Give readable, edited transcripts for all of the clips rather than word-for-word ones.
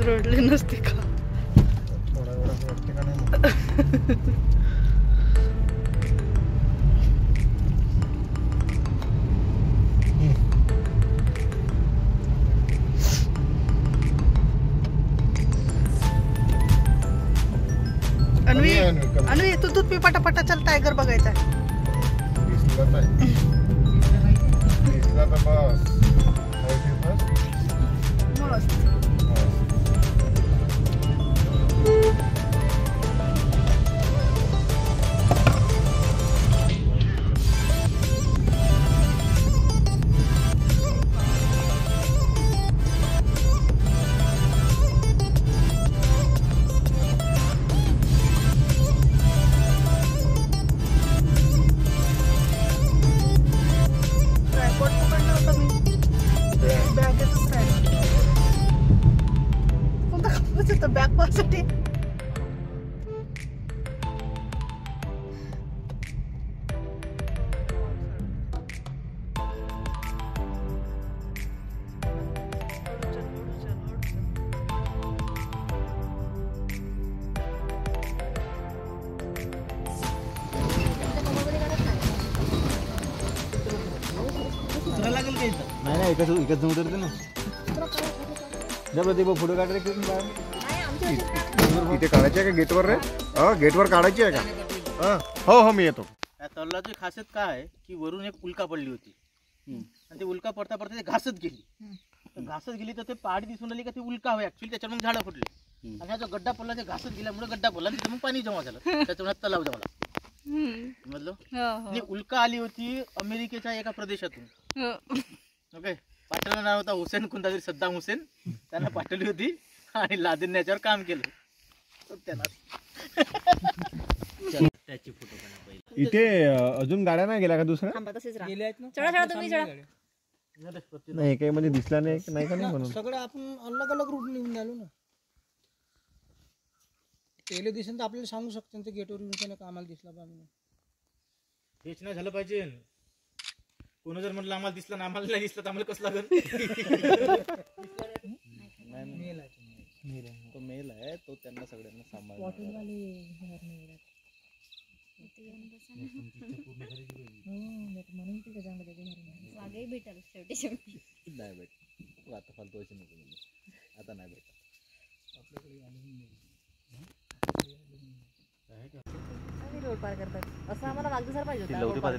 रडले नसते का? थोडा वेळा वाटते का नाही? अन्वी अन्वी तू दूध पी पटापटा, चल टायगर बघायचा. दिसला नाही, दिसला तर बस. मस्त. बॅग पासाठी लागेल का इथं? नाही एकच उतरते ना. जब ते फोटो काढ रे इथे काढायची आहे का गेटवर रे? गेटवर काढायची आहे का? हो हो मी येतो. या तलावाची खासियत काय आहे की वरून एक उल्का पडली होती आणि ती उल्का पडता पडता ते घासत गेली तर ते पहाडी दिसून आली का ती उल्का हवी ऍक्च्युअली त्याच्यावर मग झाडं फुटली आणि हा जो गड्डा पडला ते घासत गेल्यामुळे गड्डा पडला आणि तिथे मग पाणी जमा झालं त्याच्यामुळे तलाव जमला. समजलं? आणि उल्का आली होती अमेरिकेच्या एका प्रदेशातून. ओके, पाठवलं नाव होता हुसेन कोणता तरी, सद्दाम हुसेन. त्यांना पाठवली होती आणि लादेन याच्यावर काम केलं. त्याची फोटो काढा पहिले. इथे अजून गाड्या नाही गेल्या का दुसऱ्या? नाही काही म्हणजे दिसला नाही का नाही म्हणून सगळं आपण अलग अलग रूट निघून आलो ना. पहिले दिसेल तर आपल्याला सांगू शकतो ते गेटवर येऊन का आम्हाला दिसला पाहिजे. हेच नाही झालं पाहिजे. कोण जर म्हटलं आम्हाला दिसला ना आम्हाला नाही दिसलं तर आम्हाला कसं लागेल? तो मेल आहे तो त्यांना सगळ्यांना सांभाळतो. भेटेल शेवटी शेवटी नाही भेट आता फालतू असे नको आता नाही भेटत. रोड पार करतात असं आम्हाला वागदीसार पाहिजे होता. रोड पार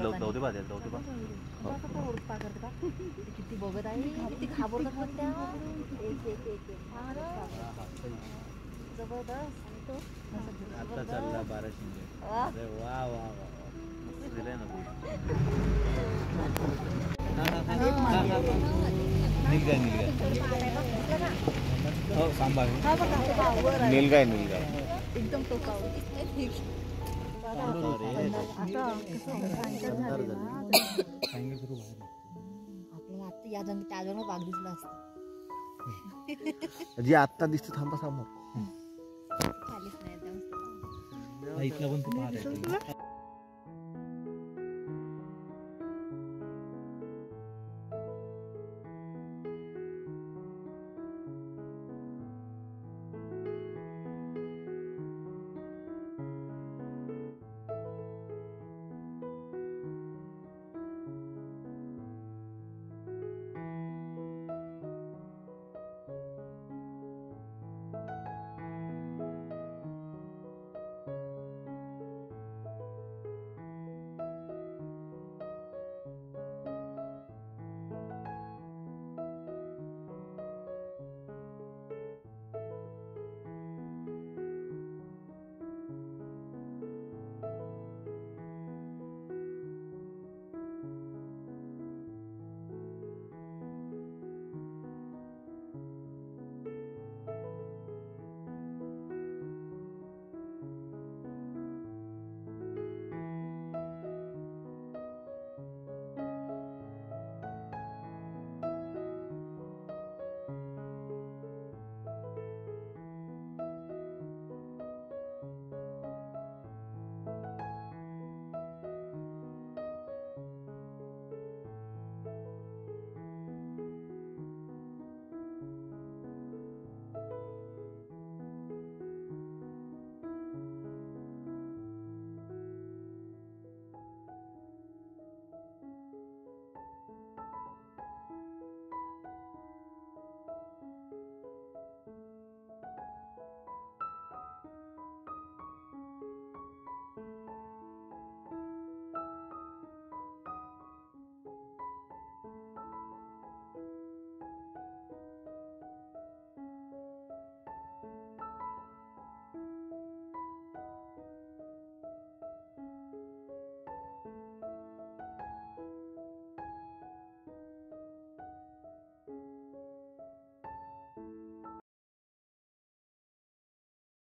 करतात का किती बघत आहे किती घाबरतात पण त्या जबरदस्त. आणि तो आता चालला 12 शिंदे. अरे वा वा वा दिलाय ना हो सांभाळ नीलगाय एकदम टोकावर. आपल्याला आता या जंगी त्या जण वाघ दिसला असत. जी आत्ता दिसते थांबा समोर. खालीच नाही इथला पण तू पाहत आहे.